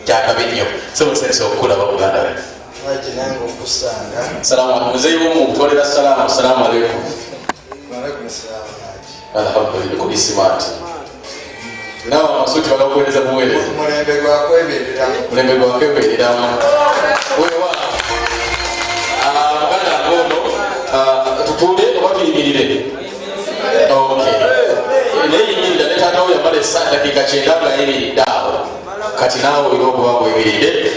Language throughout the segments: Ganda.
kyakabinyo sobusensa okukula bakuganda be ajinango kusanga salamu alaykum muzeyi bomu kutolera salamu salamu alaykum Walaikum salam. alhamdulillah kuli smart nawa masuti bakakuweereza buweereza Mulembe gwakwebereramu. mulembe gwakwebereramu wewa muganda ngono tutuule oba tuyimirire neyimirira ne taata wo yamala dakiika 9 nga yimiridde awo kati naawe olina okuba bweyimiridde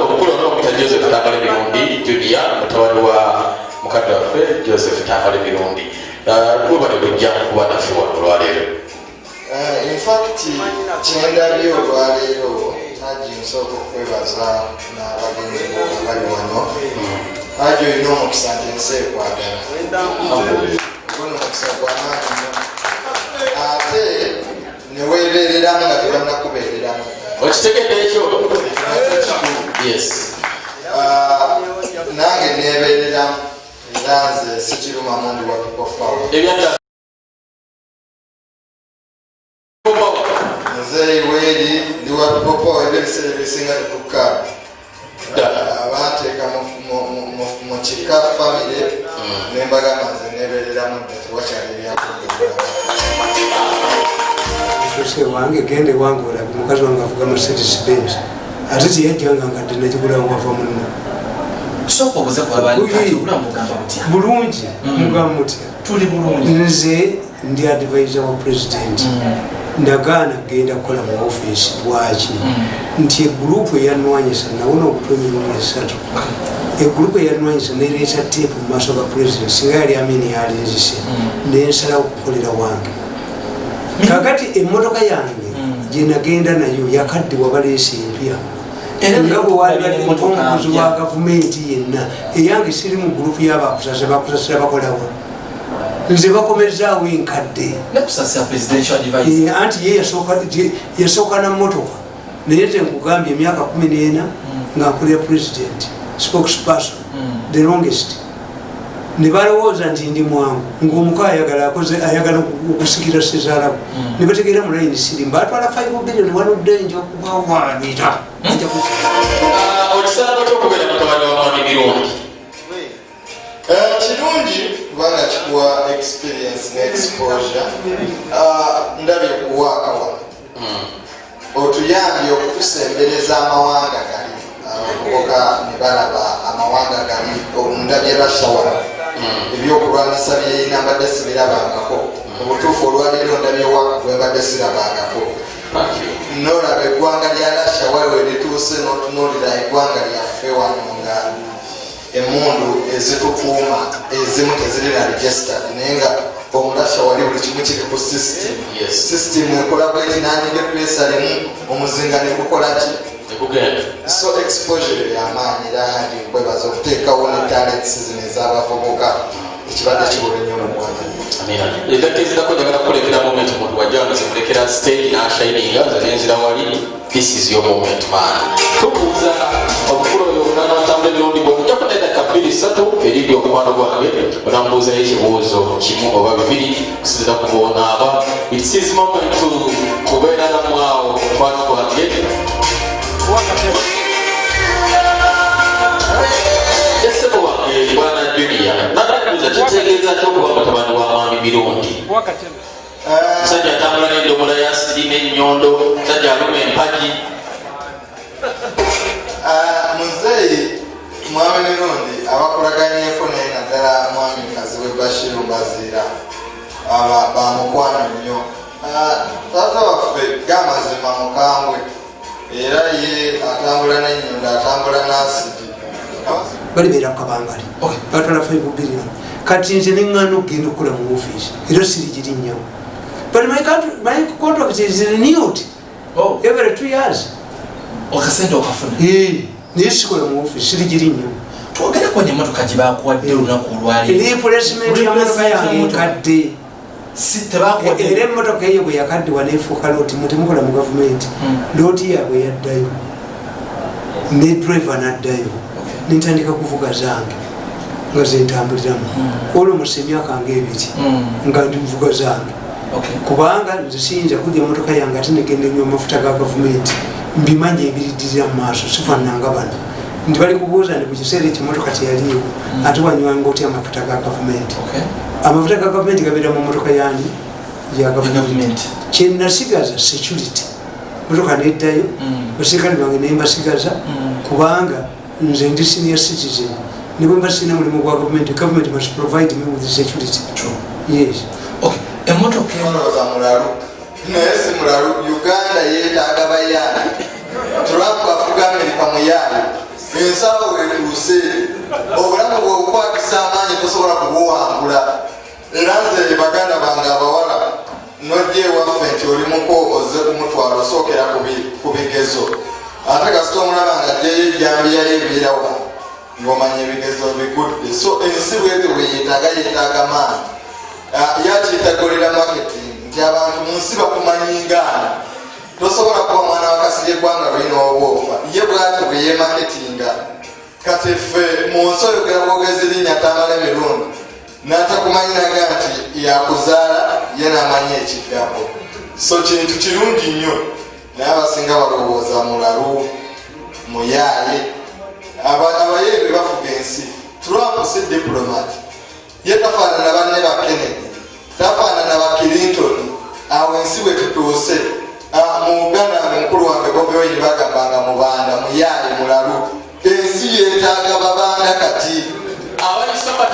okukula olinaomuyita Joseph Tambala Emirundi Julia mutabani wa mukadde waffe Joseph Tambala Emirundi webale lujja kuba naffe wano olwaleero. In fact kyendabye olwaleero Haji nsooka okwebaza n'abagenzi bali wano. Haji olina omukisa nti ensi ekwagala. Guno omukisa gw'amaanyi nnyo. Ate ne weebeereramu nga tebannakubeereramu. Okitegedde ekyo? Yes. Nange neebeereramu era nze sikiruma mundi wa People Power. Muzeeyi weeri ndi wa People Power ebiseera ebisinga tetukka. Abanteeka mu kika famire nembagamba nze neebeereramu tewakyali Sose wange gende wange olabi mukazi wange avuga Mercedes Benz ate teyajjanga nga tenakigulawo wava munna bulungi mugamba mutya nze ndi advisor wa president ndagaana kugenda kukola mu office bwaki nti egurupu eyanwanyisa nawona okutwa emirundi 3 egurupu eyanwanyisa nereeta teepu mu maaso ga president singa yali amini yalinzise nensalawo okukolera wange kakati emmotoka yange gyenagenda nayo yakaddiwa baleese empya nga bwe walibadde omukunguzi wa gavumenti yenna eyange siri mu gurupu y'abakusasa bakusasira bakolawo nze bakomezaawo enkadde anti ye yasooka na mmotoka naye tenkugambye emyaka 14 nga nkolera president spokesperson the longest ne balowooza nti ndi mwangu ng'omuka ayagala okusikira sezaalabu ne bategeera mu layini siri mbatwala 5 billion waludde nja okubawaanira okisalamu kyokubeera mutabani wa mwami Mirundi kirungi kubanga kikuwa experience ne exposure. Ndabye kuwaakawa otuyambye okutusembereza amawanga gali abavubuka ne balaba amawanga gali ndabye bashawa ebyokulwanisa byeyina mbadde sibirabangako obutuufu olwaleero ndabye waka gwe mbadde sirabangako nolaba eggwanga lya Russia wewe lituuse n'otunuulira eggwanga lyaffe wano nga emmundu ezitukuuma ezimu teziri na registered naye nga omulasha wali buli kimu kiri ku system ekola bweti nanyige pesa limu omuzinga negukola ki so exposure yamaanyi era handi nkwebaza okuteekawo ne talents zino ez'abavubuka ekibadde kibula nnyo mu Rwanda. edakezirako njagala kukulekera moment muntu wajjanga zimulekera stage n'ashininga nze nenzira wali this is your moment man. Tubuuza omukulu oyo Tambala Emirundi bw'ojja kufuna eddakiika 2-3 eriri omukwano gwange onambuuzayo ekibuuzo kimu oba 2 kusinziira ku bw'onaaba. It is moment to kubeera namwawo omukwano gwange. Yesebo wange bwana Julia nagakubuuza kitegeeza ki okuba mutabani wa mwami Mirundi? Musajja atambula n'endomola ya siri n'ennyondo, musajja aluma empagi. Muzeeyi mwami Mirundi abakolaganyeko naye naddala mwami kazi we Bashiru Baziira bamukwano nnyo. Taata waffe gamazima mukambwe era ye atambula n'ennyondo atambula n'asidi balibeera kukabangali batwala 5 billion kati nze neŋŋaana okugenda okukola mu ofiisi era sirigiri nnyo but my contract is renewed every 2 years okasente okafuna naye sikola mu ofiisi sirigiri nnyo twogera kwenye emmotoka gye bakuwadde olunaku olwaleero replacement y'emmotoka yange enkadde era emmotoka eyo bwe yakaddiwa neefuuka looti mutemukola mu gavumenti looti yaabwe yaddayo ne driver n'addayo nentandika kuvuga zange nga zentambuliramu olwo musa emyaka nga 2 nga ndi muvuga zange kubanga nze siyinza kudya emotoka yange ate negenda enywa amafuta ga gavumenti mbimanye ebiridirira mu maaso sifaananga bano nti bali kubuuza nti ku kiseera ekimotoka teyaliiwo ate wanywanga otya amafuta ga gavumenti. Amafuta ga gavumenti gabeera mu motoka yani ya gavumenti. Kyenasigaza security motoka neddayo basirikale bange naye mbasigaza kubanga nze ndi senior citizen nibwe mbasina mulimu gwa gavumenti. Government must provide me with security. Yes. Emotoka za mulalu naye si mulalu Uganda yeetaaga bayani Trump afuga Amerika muyali ensawo wetuuse obulamu bwebukwatisa amaanyi tosobola kubuwangula era nze baganda bange abawala nojja ewaffe nti olimuko ozze kumutwala osookera ku bigezo ate kasita omulaba nga ajjayo ejjambiya yeebeerawa ng'omanya ebigezo bigudde so ensi bwete yeetaaga maanyi yakiyita golera marketing nti abantu mu nsi bakumanyingaana tosobola kuba mwana wakasirye eggwanga lwina obwofa ye bwati bwe yemarketinga kati ffe mu nsi oyogera bwogezi linnya tamala emirundi n'atakumanyiraga nti yakuzaala ye n'amanya ekiddako so kintu kirungi nnyo naye abasinga balowooza mulalu muyaaye abayeebi bafuga ensi. Trump si diplomat ye tafaanana banne ba Kennedy tafaanana ba Clinton awo ensi bwe tutuuse mu Uganda mukulu wange Bobi Wine bagambanga mubanda muyaaye mulalu ensi yeetaaga babanda kati abalisoka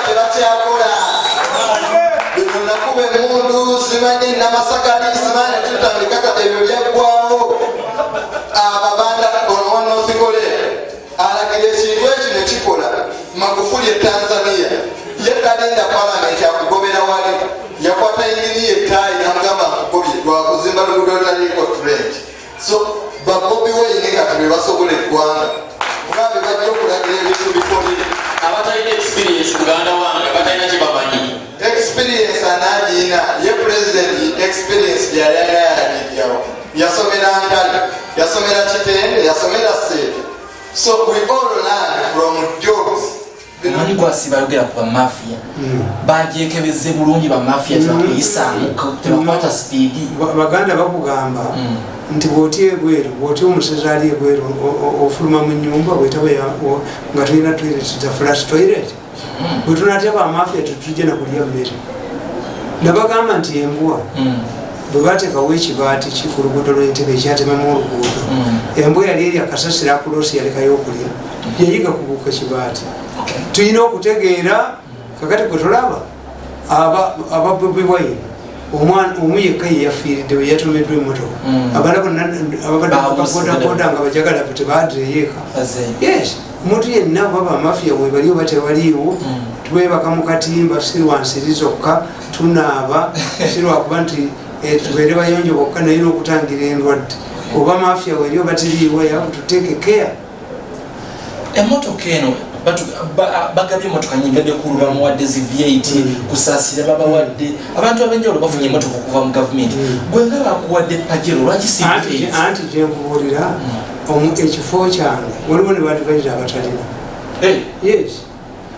tebakyakola bino nakuba emundu simanyi namasakali simanyi tutandika kati ebyo byaggwawo ababanda onowanosikole alagira ekintu ekyo nekikola Magufuli Tanzania ye talinda palamenti akugobera wali yakwata engini yetaayi namugamba akugobye lwakuzimba lugudo lutaliko trend so babobi Wine kati be basobola eggwanga mugambe bajja okulagira ebintu bikolire abatalina experience muganda wange batalina kyebamanyi experience anagiina ye president experience gyayayayagijjawo yasomera Ntale yasomera Kitende yasomera Seete so we all learn from jobs. Mani gwasi bayogera ku bamafia bagyekebeze bulungi bamafia tebakuyisaamu tebakwata sipiidi. Baganda bakugamba nti bw'otya ebweru bw'otya omusezi ali ebweru ofuluma mu nnyumba bwetaba nga tulina toilet za flash toilet bwe tunatya bamafia tetujja nakulya mmere. Nabagamba nti embwa bwe bateekawo ekibaati ki ku luguudo lw'Entebbe ekyatemamu oluguudo embwa yali eri akasasiro akuloosi yalekayo okulya yayiga kubuuka kibaati. Tulina okutegeera kakati kwe tulaba aba Bobi Wine omu yekka ye yafiiridde we yatomeddwa emmotoka abala bodaboda nga bajagala fe tebaadireyeeka. Yes, omuntu yenna oba bamafia we baliwo batebaliiwo twebaka mu katimba si lwansiri zokka tunaaba si lwakuba nti tubeere bayonjo bokka naye n'okutangira endwadde oba mafia weriwo batiriiwo yabu tuteeke care. Emotoka eno bagabye emotoka nyingi bekulwa bamuwadde zi V8 kusaasira babawadde abantu abenjawulo bafunye emotoka okuva mu gavumenti gwe nga bakuwadde pajero lwaki si anti kyenkubuulira ekifo kyange waliwo ne badivaiza abatalina. Yes,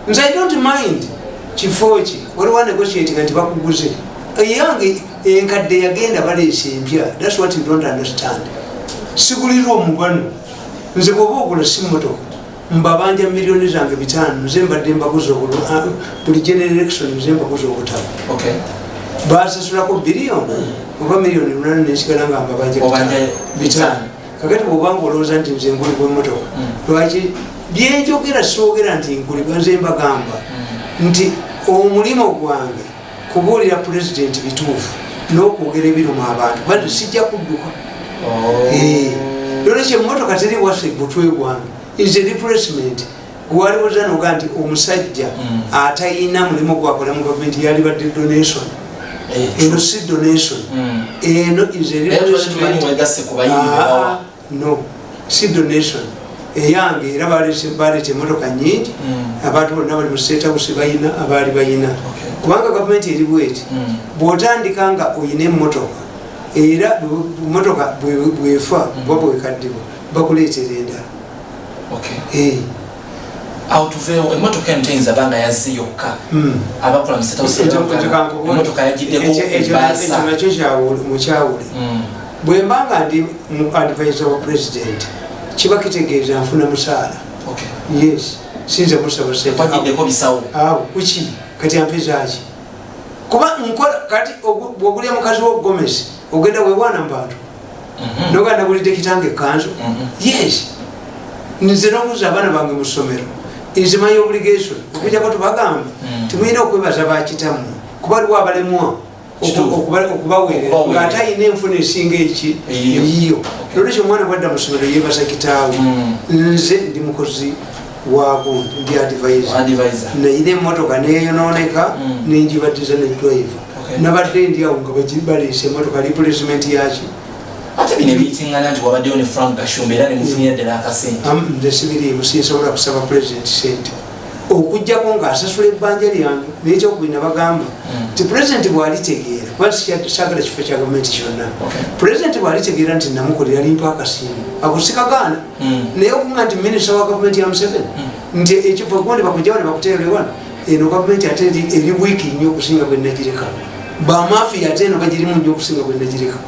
nze I don't mind kifo ki waliwo negotiatinga nti bakuguze eyange enkadde yagenda baleese empya. That's what you don't understand. Sigulirwa omugano nze bwoba ogula si motoka mbabanja milioni zange 5 nze mbadde mbaguza buli general election nze mbaguza obutabo basasulako biliyoni oba miliyoni 8 nesigala nga mbabanja 5 kakati bwobanga olowooza nti nze ngulibwa emmotoka lwaki byenjogera soogera nti nkulibwa nze mbagamba nti omulimo gwange kubuulira pulezidenti bituufu n'okwogera ebirumu abantu bati sijja kudduka. Lolekyo emmotoka teri waffe butwe gwange is a replacement. Waliwo zanoga nti omusajja atayina mulimu gwakola mu gavumenti yalibadde donation. Eno si donation. Eno is a replacement. No, si donation. Eyange era baleeta emmotoka nyingi abantu bonna bali mu state house bayina abaali bayina kubanga gavumenti eri bweti bw'otandika nga oyina emmotoka era emmotoka bwefa oba bwekaddibwa bakuleetera endala. awo tuveewo emmotoka eno teyinza banga yazze yokka abakola mu State House emmotoka yagiddeko ekyo nakyo mukyawule bwe mbanga ndi mu advisor wa president kiba kitegeeza nfuna musaala yes sinze musaba sentepagideko bisawo kuki kati ampezaaki kuba nkola kati bwogulya mukazi wa Gomez ogenda wewana mu bantu noganda gulidde kitange kanzo yes nze nokuza abaana bange mu ssomero is my obligation okujjako tubagamba temulina okwebaza bakitamu kuba aliwo abalemwa okubaweerera ng'ate ayina enfuna esinga eki eyiyo nolwekyo omwana bwadda mu ssomero yeebaza kitaawe nze ndi mukozi waago ndi advisor nayina emmotoka neyonooneka nenjibaddiza ne driver nabadde ndi awo nga baleese emmotoka replacement yaki ate bino ebiyitingana nti wabaddewo ne Frank Kashumba era ne mufunira ddala akasente nze sibiriimu sinsobola kusaba president sente okujjako ng'asasula ebbanja lyange n'ekyokubina bagamba nti president bw'alitegeera kuba saagala kifo kya gavumenti kyonna president bw'alitegeera nti namukolera limpa akasimu akusikagaana naye okuga nti minisita wa gavumenti ya Museveni nti ekifo gundi bakujjawo ne bakuteerewana eno gavumenti ate eri wiiki nnyo okusinga bwe nagireka bamafiya ate eno bagirimu nnyo okusinga bwe nagireka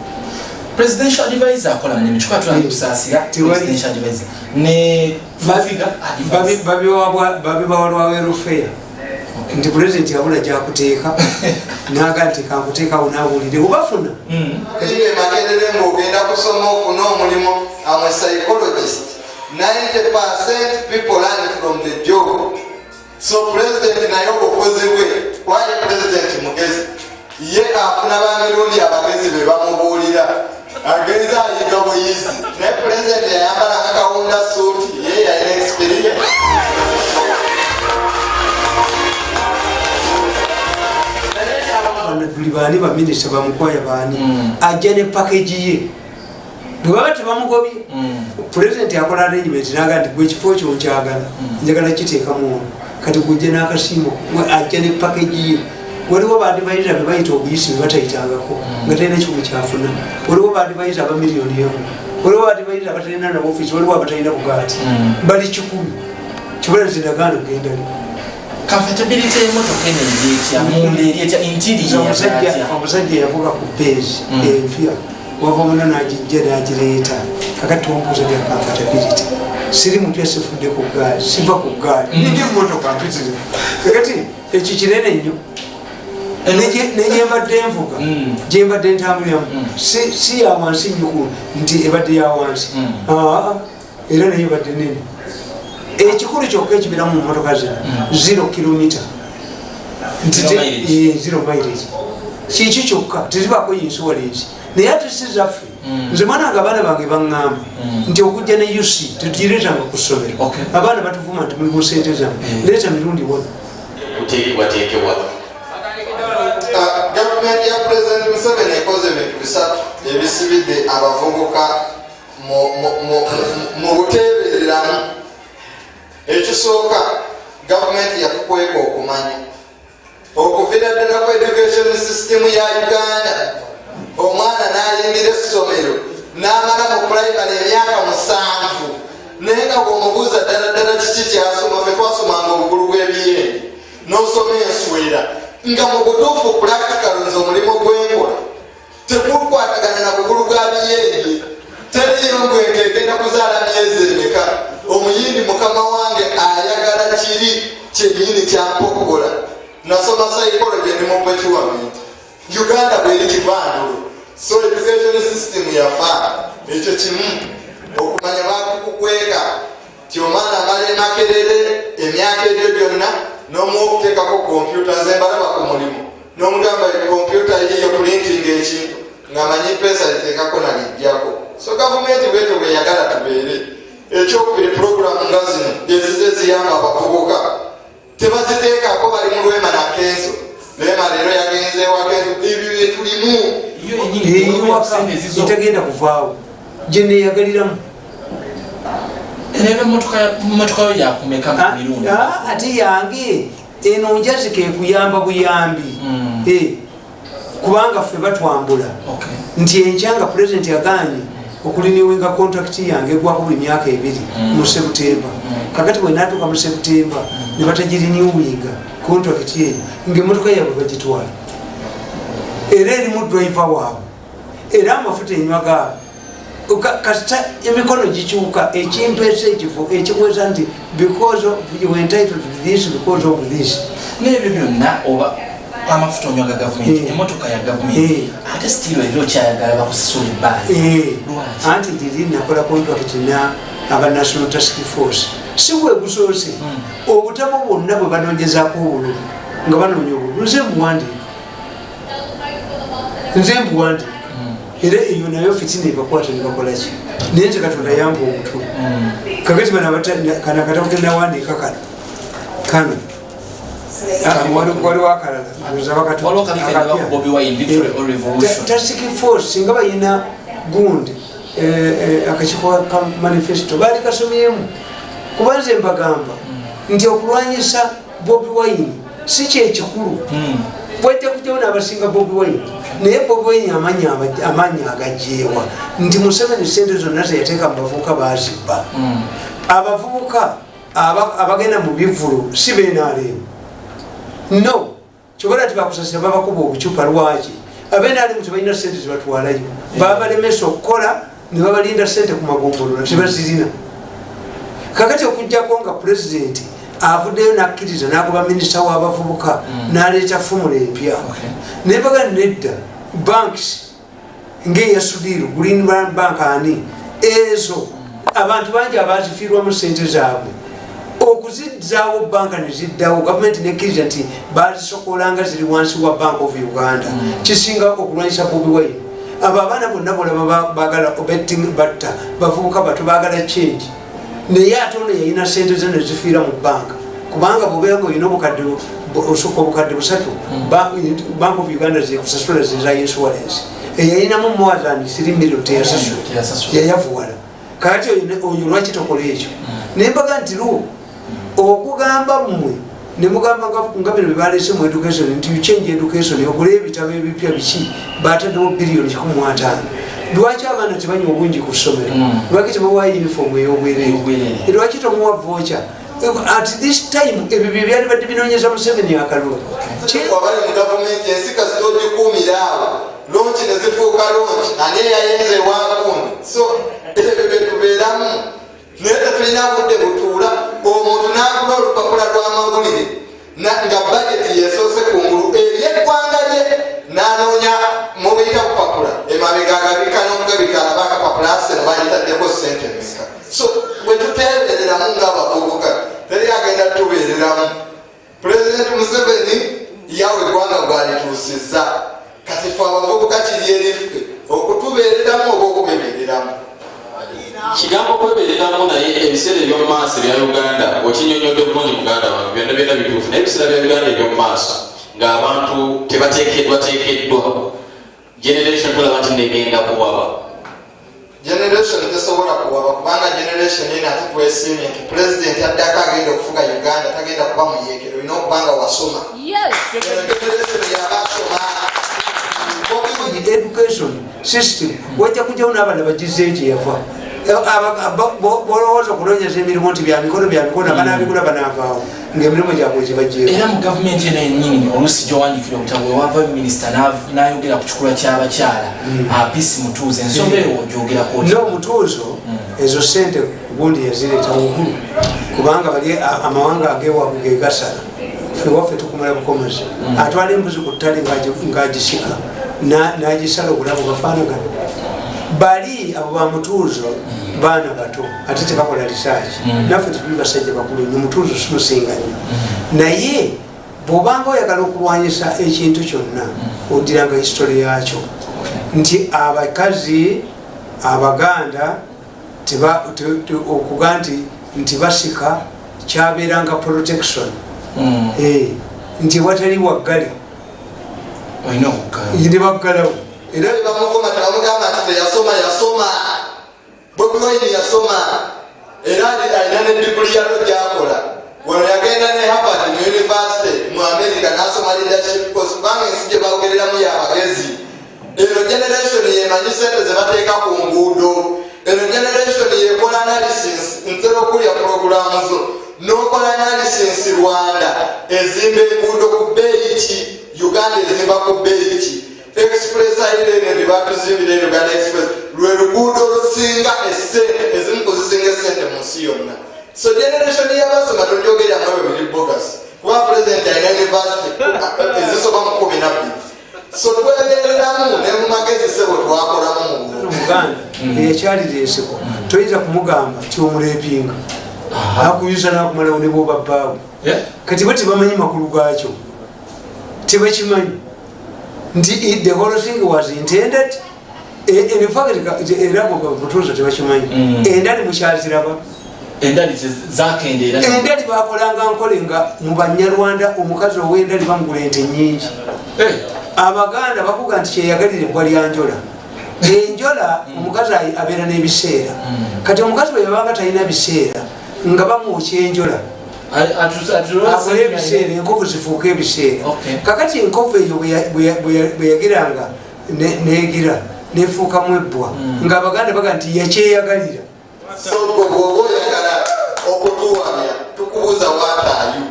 presidential advisor akola mu mituka tulanga kusaasira presidential advisor ne babibawalwawo rufeya nti president yabula gyakuteeka naga nti kankuteekawo naawulire obafuna kati emakerere ng'ogenda kusoma okuna omulimu am a psychologist 90% people learn from the job so president naye obukozi bwe kwaye president mugezi ye afuna bamirundi abagezi be bamubuulira agenza ayiga buyizi naye president yayambala akawunda suuti ye yayina experience buli baani baminisita bamukwaya baani ajja ne package ye bwe baba tebamugobye president akola arrangement naga nti gwe ekifo kyo nkyagala njagala kiteekamu ono kati gujje n'akasiimo ajja ne package ye waliwo badivaiza be bayita obuyisi bwe batayitangako nga talina kimu kyafuna waliwo badivaiza aba miliyoni emu waliwo badivaiza abatalina na ofiisi waliwo abatalina bugaati bali 10 kibula zindagaano gendali comfortability y'emmotoka eno eryetya munda eryetya interior omusajja yavuga ku base empya wava muna n'agijja n'agireeta kakati wambuuza bya comfortability siri muntu yasifudde ku gaali siva ku gaali nindi emmotoka mpitirivu kakati ekyo kinene nnyo nejembadde envuga gyembadde ntambuliramu si ya wansi nnyo nti ebadde ya wansi era naye ebadde nene ekikulu kyokka ekibiramu mu motoka zino 0 kilomita 0 mileage kiki kyokka tezibako insurance naye ate si zaffe nze mwana nga abaana bange baŋŋamba nti okujja ne UC tetugireetanga ku ssomero abaana batuvuma nti muli mu sente zange leeta mirundi wona kuteekebwateekebwa gavumenti ya president Museveni ekoze ebintu bisatu ebisibidde abavubuka mu buteebereramu ekisooka gavumenti yatukweka okumanya okuvira ddala ku education system ya Uganda omwana n'ayingira essomero n'amala mu primary emyaka 7 naye nga bw'omubuuza ddala kiki kyasoma fe twasomanga obugulu bw'ebiyenge n'osoma enswera nga mu butuufu practical nze omulimu gw'enkola tekukwatagana na bugulu bwa biyenge teriyo ngwenge egenda kuzaala myezi emeka omuyindi mukama wange ayagala kiri kyenyini kyampokola nasoma psychology ne mopatuament Uganda bweri kivandulo so education system yafa ekyo kimu okumanya bakukukweka ti omwana amala emakerere emyaka egyo gyonna n'omukuteekako kompyuta nze mbalaba ku mulimu n'omugamba kompyuta yiyo printing ekintu ng'amanyi pesa liteekako nalijjako so gavumenti bwetyo bweyagala tubeere ekyokubiri puroguramu nga zino ezize ziyamba abavubuka tebaziteekako bali mu lwema nakenso lwema leero yagenze wakenso ebyo byetulimu etagenda kuvaawo gye neeyagaliramu emmotoka yo yakumeka mu mirundi ate yange eno njazi kekuyamba buyambi kubanga ffe batwambula nti enkyanga president yaganye okuliniwinga contract yange egwako buli myaka 2 mu Septemba. Kakati bwe natuuka mu Septemba ne batagiriniwinga contract eyo ng'emmotoka yaabwe bagitwala era erimu driver waabwe era amafuta enywa gaabwe kasita emikono gikyuka ekintu ekyo ekikweza nti because of you entitled to this because of this n'ebyo byonna oba amafuta onywa ga gavumenti emmotoka ya gavumenti ate sitiro era okyayagala bakusasula ebbaali anti diri nakola contract aba National Task Force si bwe busoose obutabo bwonna bwe banoonyezaako obululu nga banoonya obululu nze mbuwandiika era eyo nayo fitina ebakwata nebakolaki naye nze Katonda yamba omutwe kakati kana katabo kenawandiika kano waliwo akalala Task Force singa balina gundi akakiiko ka manifesto baali kasomyemu kuba nze mbagamba nti okulwanyisa Bobi Wine si kyekikulu bwete kujyawo n'abasinga Bobi Wine naye Bobi Wine amaanyi agajjeewa nti Museveni sente zonna zeyateeka mu bavubuka bazibba abavubuka abagenda mu bivulu si beenaaleemu no kyobola ti bakusasira babakuba obucupa lwaki abeenaaleemu tebalina sente zebatwalayo babalemesa okukola ne babalinda sente ku magombolola tebazirina kakati okugjako nga pulezidenti avuddeyo nakkiriza nagoba minisita w'abavubuka n'aleeta fumula empya naye baga nedda banks ng'eya Sudiru Green Bank ani ezo abantu bangi abazifiirwamu sente zaabwe okuzizzaawo banka ne ziddawo gavumenti nekkiriza nti bazisokolanga ziri wansi wa Bank of Uganda kisinga okulwanyisa Bobi Wine abo abaana bonna bolaba bagala betting batta bavubuka bato bagala change naye ate ono yalina sente ze nezifiira mu banka kubanga bwobeera olina obukadde osukka obukadde 3 Bank of Uganda zekusasula zeza insurance eyalinamu more than 3 million teyasasula yayavuwala kakati oyo lwaki tokola ekyo naye mbaga nti okugamba mmwe nemugamba nga bino byebalese mu education nti you change education ogule ebitabo ebipya biki bataddewo biliyoni 15 lwaki abaana tebanywa obungi ku ssomero lwaki tebawayo uniform ey'obwereere lwaki tomuwa vocha at this time ebyo byali badde binoonyeza Museveni akalulu abali mu gavumenti ensi kasita ogikuumira awo lonki ne zifuuka lonki ani eyayenze ewagundi so ebyo byetubeeramu naye tetulina budde butuula omuntu n'agula olupapula lw'amawulire nga bajeti yesoose kungulu ebyeggwanga lye n'anoonya mubiyita bupapula emabega agabika n'omugabika abakapapula aseno bayitaddeko sente meka so bwe tuteebereramu ng'abavubuka teri agenda tubeereramu pulezidenti Museveni yawe eggwanga gwalituusizza kati fe abavubuka kiri eriffe okutubeereramu oba okubebereramu kigambo kwebereramu naye ebiseera eby'omu maaso ebya Uganda okinyonyodde bulungi muganda wange byonna byonna bituufu naye ebiseera bya Uganda eby'omu maaso ng'abantu tebateekeddwa generation tulaba nti negenda kuwaba generation tesobola kuwaba kubanga generation yena ate twesiimye nti pulezidenti addako agenda okufuga Uganda tagenda kuba muyeekero olina okubanga wasoma generation yabasoma education system wajja kujjawo n'abaana bagize ekyeyava bolowooza okunoonyeza emirimu nti byamikono abanabigula banaavaawo ngaemirimu gyabwe gyebajjeeko era mu gavumenti eno yennyini oluusi gyowandikira obutabo ewava minisita n'ayogera ku kikula ky'abakyala apisi mutuuzo ensonga eyo ogyogerako n'omutuuzo ezo sente gundi yazireeta waggulu kubanga bali amawanga ageewabwe gegasala ewaffe tukumala bukomozi atwala embuzi ku ttale ng'agisika n'agisala obulabu bafaanagana bali abo bamutuuzo baana bato ate tebakola risaaki naffe tetuli basajja bakulu nyo mutuuzo simusinga nnyo naye bw'obanga oyagala okulwanyisa ekintu kyonna odiranga histori yakyo nti abakazi abaganda okuga nti basika kyabeeranga protection nti watali waggale ne baggalawo era bamuvuma tebamugamba nti teyasoma Bobi Wine yasoma era alina ne diguli yalo gyakola wano yagenda ne Harvard mu university mu America n'asoma leadership course kubanga ensi gye bawogereramu y'abagezi eno generation yemanyi sente zebateeka ku nguudo, eno generation yekola analysis nsero okulya programu zo n'okola analysis Rwanda ezimba enguudo ku bbeeyi ki, Uganda ezimba ku bbeeyi ki, Express Highway ne batuzimbira Uganda Express lwe luguudo olusinga essente ezimu kuzisinga essente mu nsi yonna. So generation y'abasoma tonjogera mwe biri bogus kuba president alina university ezisoba mu 12. So twegereramu ne mu magezi sebo twakolamu mu Uganda ekyalireeseko toyinza kumugamba kyomuleepinga akuyuza nakumalawo ne bwoba bbaawe kati bo tebamanyi makulu gaakyo, tebakimanyi nti the whole thing was intended in fact era butuuzo tebakimanyi endali mukyaziraba endali zakendera endali bakolanga nkole nga mu Banyarwanda omukazi ow'endali bamugula ente nnyingi. Abaganda bakuga nti kyeyagalira ebbwa lya njola. Enjola omukazi abeera n'ebiseera, kati omukazi bwe yabanga talina biseera nga bamwokya enjola akola ebiseera, enkovu zifuuka ebiseera. Kakati enkovu eyo bwe yagiranga negira nefuukamu ebbwa nga Abaganda baga nti yakyeyagalira. So bw'oba oyagala okutuwamya tukubuuza waataayo.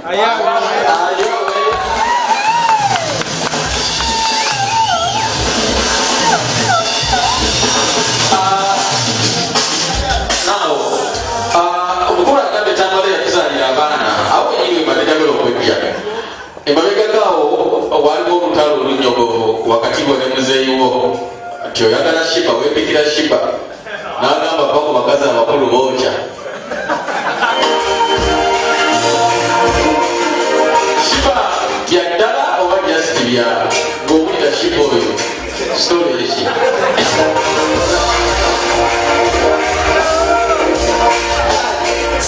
Omukulu agambye tamale yakuzaalira abaana awo yenyini wemabegagala okwejja emabegagaawo waliwo olutalo olunyogovu wakati gwo ne muzeeyiwo nti oyagala shiba wepikira shiba n'agamba bba ku bakazi abakulu bookya. Shiba byaddala oba jasiti bya ng'owulira shiba oyo sitole eki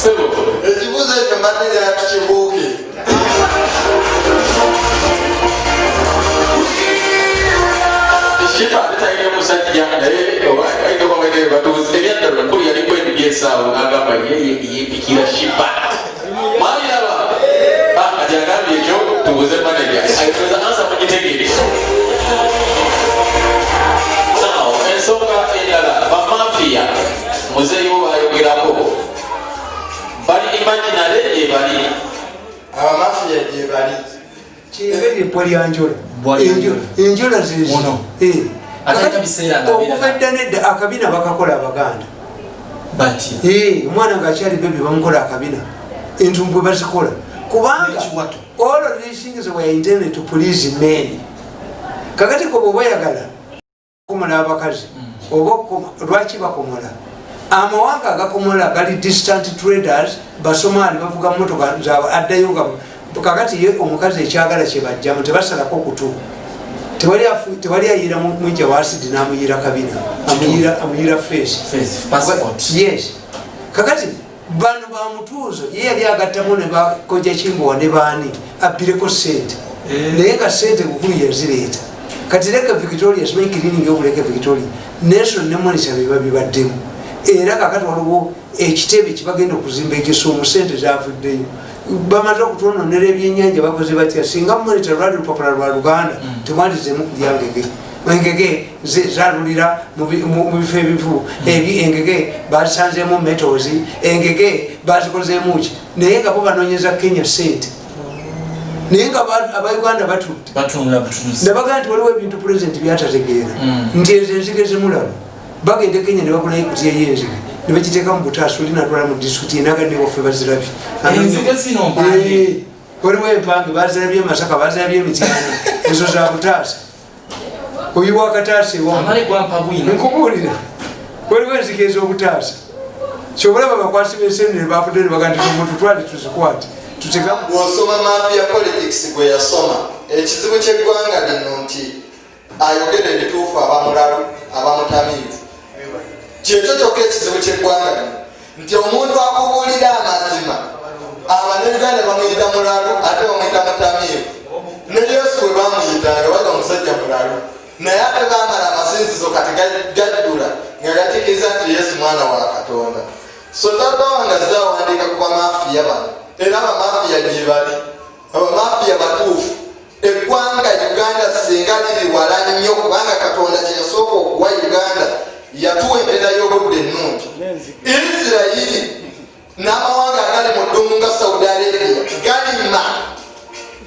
sebo ekibuuzo ekyo mbadde yatukibuuke. Shiba atayina musajja naye obaaigabawaire batuuze ebyaddala omukulu yali kwendiga esaawo n'agamba yepikira shiba mwabiraba kati agambye ekyo tubuuze manaja ayitoza ansa mugitegeere. Ensonga endala bamafiya muzeeyo bayogerako bali imaginale gyebali Abamafiya gyebali kyeberi ebbwa lya njola, enjola zezo okuva edda nedda akabina bakakola Abaganda omwana ngaakyali bebe bamukola akabina entumbwe bazikola kubanga all of these things were intended to please men. Kakati ko bwoba oyagala kukomola abakazi oba lwaki bakomola amawanga agakomola gali distant traders Basomali bavuga motoka zaabwe addayo nga kakati ye omukazi ekyagala kyebajjamu tebasalako kutu tewali ayira mwija wa asidi n'amuyira kabina amuyira face. Yes, kakati bano bamutuuzo ye yali agattamu ne bakoja Kimbowa ne baani abbireko sente naye nga sente kukulu yazireeta. Kati leka Victoria simanyi kiriningi obuleka Victoria Nelson ne Monisa biba bibaddemu era kakati waliwo ekitebe kibagenda okuzimba ekisuumu sente zavuddeyo bamaze okutononera ebyennyanja bakoze batya singa Monita lwali lupapula lwa Luganda temwalizemu kulya ngege engege zalulira mu bifo ebivu engege basanzemu metals engege bazikozeemu ki naye nga bo banoonyeza Kenya sente naye nga Abauganda batudde nabagaa nti waliwo ebintu pulezidenti byatategeera nti ezo enzige zemulaba bagende Kenya ne bagulayo ekutiya y'enzige ne bakiteeka mu butaasi oli natwala mu disitulikiti enagadde waffe bazirabye waliwo empange bazirabye Masaka bazirabye Mityana ezo za butaasi oyiwa akataasi nkubuulira waliwo enzige ez'obutaasi kyobulaba bakwasi b'ensene ne bafudde ne baga nti omuntu twali tuzikwate bw'osoma mafia politics gwe yasoma ekizibu ky'eggwanga lino nti ayogera ebituufu abamulalo abamutamiivu kyekyo kyokka ekizibu ky'eggwanga lino nti omuntu akubuulira amazima Abannayuganda bamuyita mulalo ate bamuyita mutamiivu ne Yesu bwe bamuyitanga waga omusajja mulalo naye ate baamala amasinzizo kati gaddula nga gategeeza nti Yesu mwana wa Katonda. So taata wange azaawandiika ku bamafiya bano era abamafiya gye bali abamafiya batuufu eggwanga Uganda singa liri wala nnyo kubanga Katonda kye yasooka okuwa Uganda yatuwa embeera y'obudde ennungi. Isirayiri n'amawanga agali mu ddungu nga Saudi Arabia galima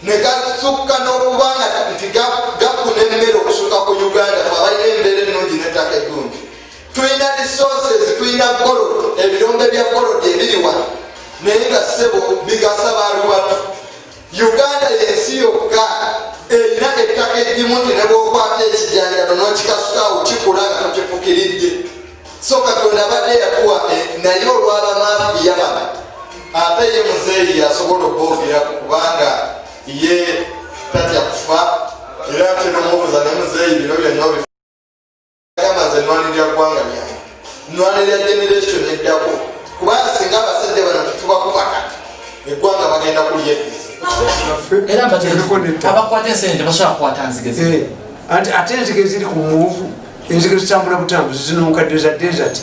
ne gasukka n'okubanga nti gafuna emmere okusukka ku Uganda fe abalina embeera ennungi n'ettaka eddungi. Tulina resources, tulina gold, ebirombe bya gold ebiri wano naye nga ssebo bigasa baalubatu. Uganda yensi yokka erina ettaka eggimu nti ne bw'okwapya ekijanjalo n'okikasukaawo kikula nga tokifukiridde. So Katonda abadde yatuwa naye olw'abamaafiya bano ate ye muzeeyi asobola okwogerako kubanga ye tatya kufa era nti nomubuuza ne muzeeyi bino byonna byamaze nnwanirira ggwanga lyange nnwanirira generation eddako kubanga singa abasajja bano tetubakubaka eggwanga bagenda kulyeddisa era abakwata ensente basobola kukwata nzige ate enzige ziri ku muvu enzige zitambula butambuzi zinonka desert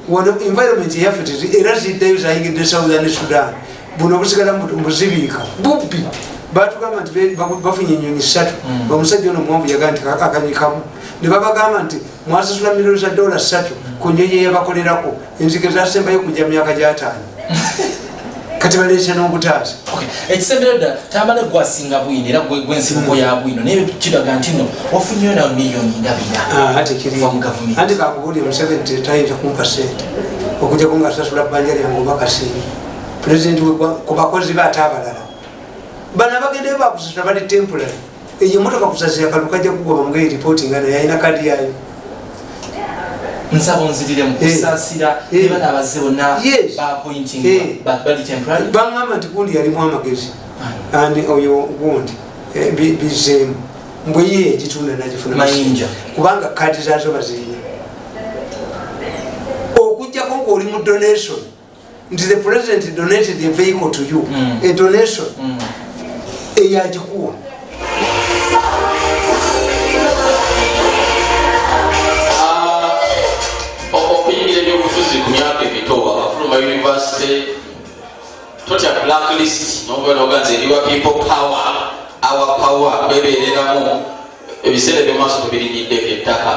wano environment yaffe era ziddayo zayingidde Southern Sudan buno busigala mbuzibiika bubbi batugamba nti bafunye ennyonyi 3 omusajja ono muwanvu yagaa nti akanyikamu ne babagamba nti mwasasula milioni za $3 ku nnyonyi eyabakolerako enzige zasembayo kujja myaka gy'ataano kati baleese n'obutaasa ekisembero dda tamale gwasinga bwino era gwensibuko ya bwino naye kiraga nti no wafunyeyo nayo miliyoni ndabina ate kiri anti kakubulya Museveni tetayinza kumpa sente okujjako nga sasula bbanja lyange oba kasiimi pulezidenti ku bakozi be ate abalala bano abagendeyo bakusasula bali temporary eyo emotoka kusasira kaluka ajja kugoba mugaye ripooti nga naye alina kadi yayo nsaba onzirire mu kusaasira ebana abazze bonna bapointing bali temporary bangamba nti gundi yalimu amagezi ani oyo gundi bizeemu mbwe ye egitunda nagifuna mayinja kubanga kadi zazo bazirina okujjako ng'oli mu donation nti the president donated a vehicle to you a donation eyagikuwa okuyingira ebyobufuzi ku myaka emito abafuluma university totya blacklist nobeoganza eriwa people power our power bebereramu ebiseera byomaaso tebirimiddeko ettaka.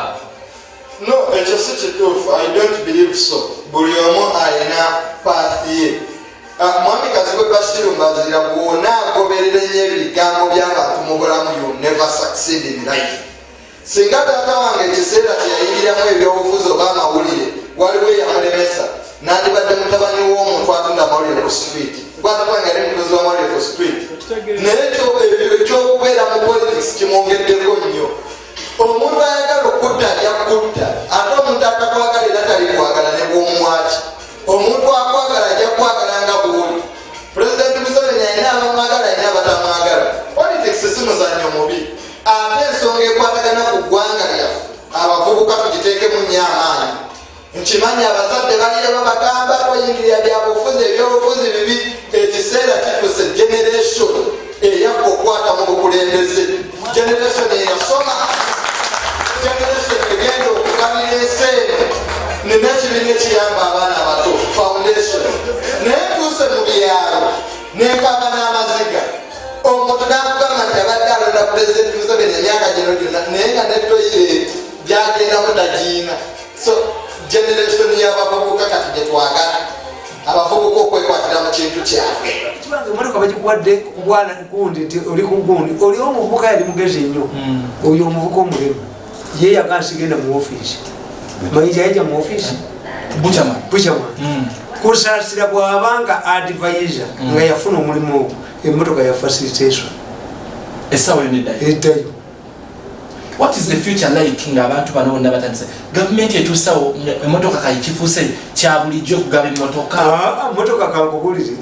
No, ekyo si kituufu. I don't believe so. Buli omu alina paati ye. Mwami Kazibwe Bashir Mbazira bwona agoberera ennyo ebigambo by'abantu mu bulamu you never succeed in life. Singa taata wange ekiseera kyeyayingiramu ebyobufuzi oba amawulire waliwo eyamulemesa nandibadde mutabani w'omuntu atunda amawulire ku street gwatubanga yali mutuzi w'amawulire ku street naye ekyokubeera mu politics kimwongeddeko nnyo. Omuntu ayagala okutta yakutta ate omuntu atakwagala era talikwagala ne bw'omuwaki. Omuntu akwagala ajja kwagala nga bw'oli. Pulezidenti Museveni alina abamwagala alina abatamwagala. Politics si muzannyo mubi ate ensonga ekwatagana ku ggwanga lyaffe abavubuka tugiteekemu nnyo amaanyi. Nkimanyi abazadde balira babagamba twayingirira byabufuzi ebyobufuzi bibi ekiseera kituuse generation eyakka okukwata mu bukulembeze generation eyasoma generation egenda okugabira enseeno nina ekibiina ekiyamba abaana abato foundation naye tuuse mu byalo nenkaba n'amaziga omuntu nakugamba nti abadde alonda pulezidenti Museveni emyaka gino gyonna naye nga ne toilet byagendamu tagiina. So generation y'abavubuka kati gye twagala abavubuka okwekwatira mu kintu kyabwe. Emotoka bagikuwadde kubwana gundi nti oli ku gundi oli omuvubuka yali mugezi nnyo oyo omuvubuka omulema ye yagansigenda mu ofiisi mayinja yajja mu ofiisi buchaman kusaasira bw'abanga advisor nga yafuna omulimu ogwo emotoka ya facilitation esawa eddayo. What is the future like ng'abantu bano bonna batandise gavumenti etuusawo emotoka kayikifuuse kya bulijjo okugaba emmotoka? Motoka kankubulire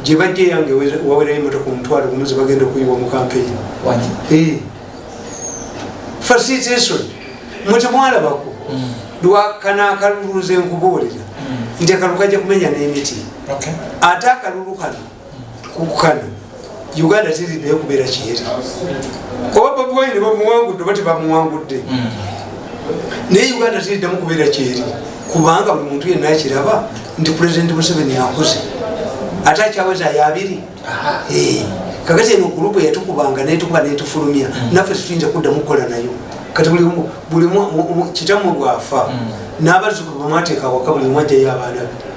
gye bajja yange wawerayo emotoka omutwalo gumuzi bagenda okuyiwa mu kampeyini facilitation mwetemwalabako lwakana akaluluze nkubuulira nti akalulu kajja kumenya n'emiti ate akalulu kano kukano Uganda tiriddeyo kubeera kyeri oba Bobi Wine bamuwangudde oba tebamuwangudde naye Uganda tiriddemu kubeera kyeri kubanga buli muntu yenna akiraba nti pulezidenti Museveni yakoze ate akyaweza yabiri kakati eno gurupu yatukubanga netukuba netufulumya naffe tetuyinza kuddamu kukola nayo kati buli kitamu bwafa n'abazzukulu bamwateeka waka buli mwajjayo abaana be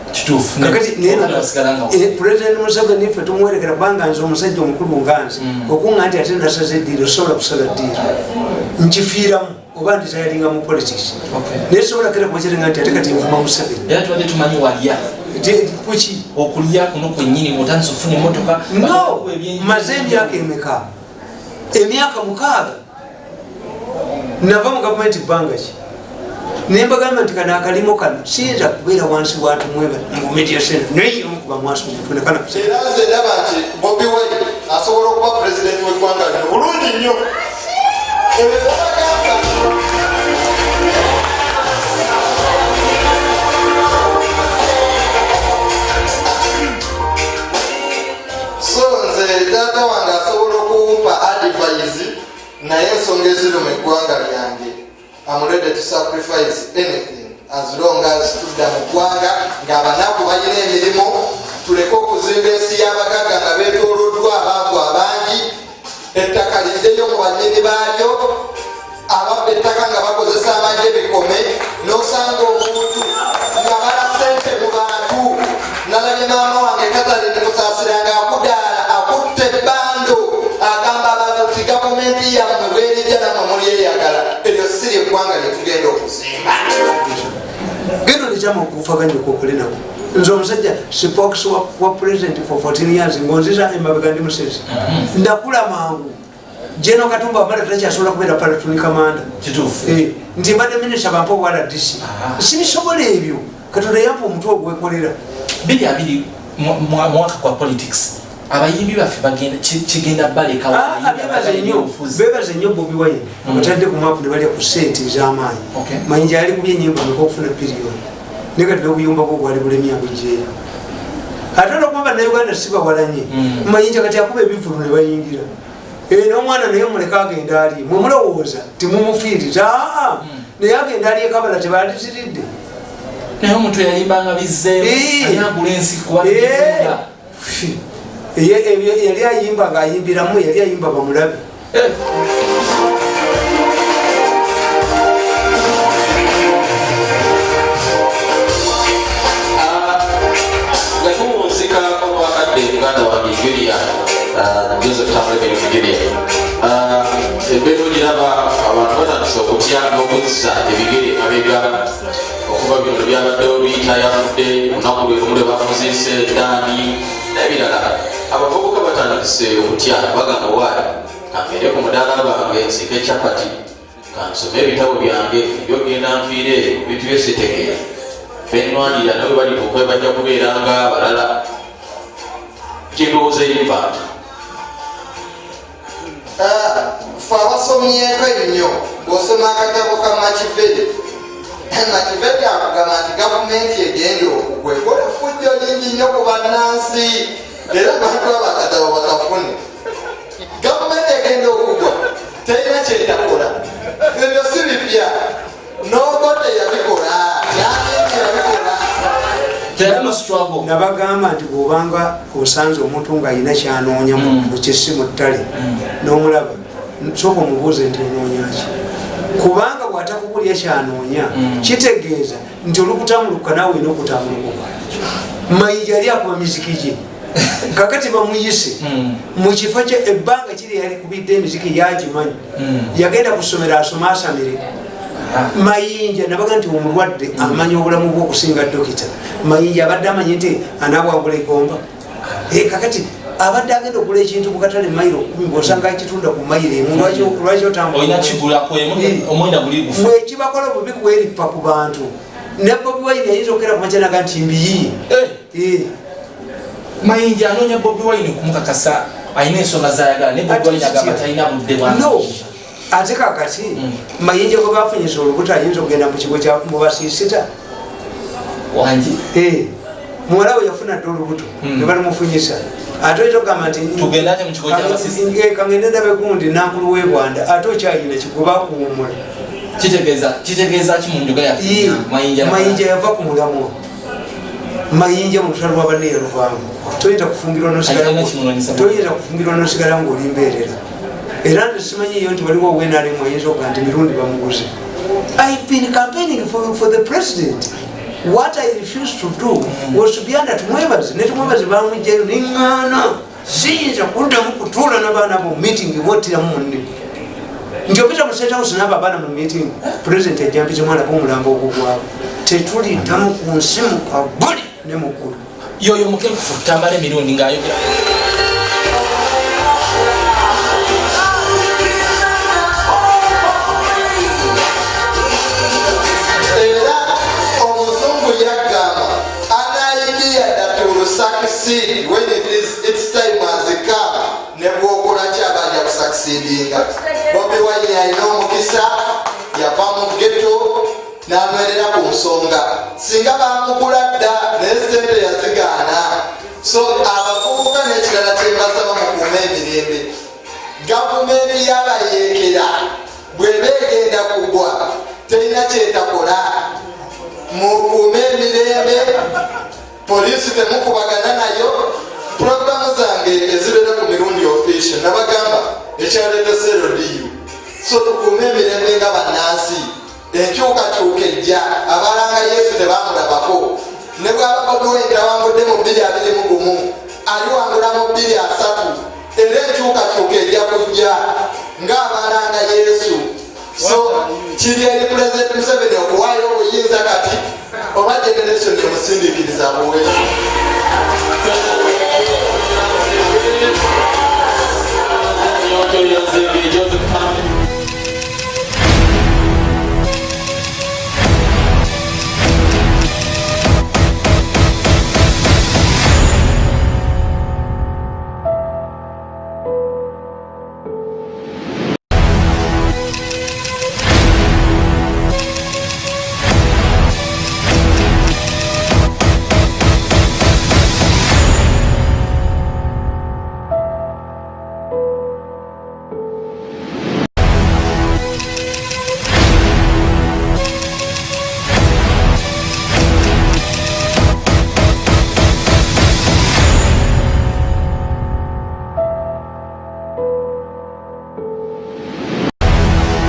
kakati pulezidenti Museveni ffe tumuwerekera kubanga nze omusajja omukulu nganze okuŋŋa nti ate nasaze eddiiro sobola kusala ddiiro nkifiiramu oba ndi tayalinga mu politics naye sobola kera kubakirenga nti ate kati nvuma Museveni era tubadde tumanyi walya kuki okulya kuno kwennyini otandisa ofuna emmotoka no maze emyaka emeka emyaka 6 nava mu gavumenti bbanga ki nembagamba nti kana akalimo kano siyinza kubeera wansi wantu mweba mu media center naye omukuba mwaso mutunekana era nze ndaba nti Bobi Wine asobola okuba pulezidenti w'eggwanga lino bulungi nnyo ebyo bagamba so nze taata wange asobola okuwupa advice naye ensonga eziri mu eggwanga lyange I'm ready to sacrifice anything as long as tudda mu ggwanga ng'abanaku balina emirimu tuleke okuzimba ensi y'abagagga nga beetooloddwa abaavu abangi ettaka liddeyo mu banyini baalyo ababba ettaka nga bakozesa amagye bikome n'osanga omuntu nga bala ssente mu bantu nalabye maama wange Katale Musaasira ng'akudaala akutte ebbando agamba abantu ti gavumenti yammwe bwerijja nammwe mulyeyagala eryo siri eggwanga lyetugenda okuzimba gendo likyama okufaganya okwokole nako nze omusajja spokes wa president for 14 years ngonziza emabega ndi musezi ndakula mangu Jeno Katumba abadde takyasobola kubeera palatuni kamanda nti mbadde minisita bampa obwala DC sibisobola ebyo Katonda yampa omutwe ogwekolera 22 mwaka kwa politics abayimbi baffe bagenda kigenda baleka bebaze nnyo Bobi Wine abatadde ku mapu ne balya ku sente ez'amaanyi Mayinja yali kubye ennyimba ameka okufuna biliyoni naye kati n'obuyumba bwo bwali bulemya bujeera ate olwokuba bannayuganda sibawalanye Mayinja kati akuba ebivulu ne bayingira n'omwana naye muleka agenda ali mwemulowooza timumufiiriza naye agenda ali ekabala tebaliziridde naye omuntu yayimbanga bizzeayagula ensi yali ayimba ng'ayimbiramu yali ayimba bamulabe ngakumusika olwakadde muganda wange Julia Joseph Tamulebe Julia embeera ogiraba abantu batandise okutya n'okuzza ebigere mabega okuva bino byabaddewo biyita yafudde olunaku lwe lumu lwe bamuziise eddaani n'ebirala abavubuka batandise okutya bagamba waali kangende ku mudaala bange nsika ekyapati kansome ebitabo byange byogenda nfiire ebintu byesitegeera bennwanira nawe bali okwe bajja kubeera nga abalala kyendowooza erivanti fe abasomyeko ennyo bw'osoma akatabo ka Machiavelli akugamba nti gavumenti egenda okugwa ekola effujjo lingi nnyo ku bannansi era abantu abo akatabo bakafune gavumenti egenda okugwa terina kyetakola ebyo si bipya n'ogote yabikola yaningi yabikola nabagamba nti bwobanga osanze omuntu ng'alina kyanoonya mu kisi mu ttale n'omulaba sooka omubuuze nti onoonyaki kubanga bw'atakubulya kyanoonya kitegeeza nti olukutamuluka naawe olina okutamulukuka Mayinja yali akuba miziki gye kakati bamuyise mu kifo kye ebbanga kiri yali kubidde emiziki yagimanyi yagenda ku ssomero asome asamire Mayinja nabaga nti omulwadde amanyi obulamu bw'okusinga dokita Mayinja abadde amanyi nti anaabwagula egomba kakati abadde agenda okugula ekintu ku katale mayiro 10 ng'osanga akitunda ku mayiro emu lwaki otambulaekibakola bubi kuwerippa ku bantu ne Bobi Wine yayinza okukera ku makyanaga nti mbiyiye Mayinja anoonya Bobi Wine kumukakasa ayina ensonga zayagala ne Bobi Wine agamba talina budde bwa ate kakati Mayinja bwe bafunyisa olubuto ayinza okugenda mu kigo mubasiisita wangi muwala we yafuna dde olubuto ne balimufunyisa ate oyinza okugamba nti kangende ndabe gundi nankulu w'e Bwanda ate okyayina kikubakuwumula kitegeeza ki mu njuga yaffe Mayinja yava ku mulamwa mayinja mu lutalo lw'abanne yaluvangu toyinza kufungirwa n'osigala ng'olimbeerera era nti simanyiyo nti waliwo wenalemu ayinza okuga nti mirundi bamuguze. I've been campaigning for the president. What I refused to do was to be under tumwebazi netumwebazi bamugjayo neŋŋaana siyinza kuddamu kutuula n'abaana mu meeting bottiramu munne nti opita mu State House n'aba abaana mu meeting president ajjambize mwana b'omulambo ogugwawo tetuliddamu ku nsi mu kabuli ne mukulu yoyo mukeefufu tambala emirundi ng'ayogera succeed when its time has come. Nebwokola kyabanja kusucceedinga. Bobi Wine alina omukisa yava mu ghetto n'anywerera ku nsonga. Singa bamugula dda naye ssente yazigaana. So abavubuka n'ekirala kye mbasaba mukuume emirembe. Gavumenti yabayeekera bw'eba egenda kugwa terina kyetakola. Mukuume emirembe. Poliisi temukubagana nayo. Puroguramu zange ezibeera ku mirundi official nabagamba ekyaleetese rodiyo. So tukuume emirembe nga bannansi. Enkyukakyuka ejja abalanga Yesu tebamulabako. Ne bw'aba Bobi Wine tawangudde mu 2021 aliwangula mu 2023 era enkyukakyuka ejja kujja ng'abalanga Yesu. So kiri eri President Museveni okuwaayo obuyinza kati oba generation emusindikiriza buweeso.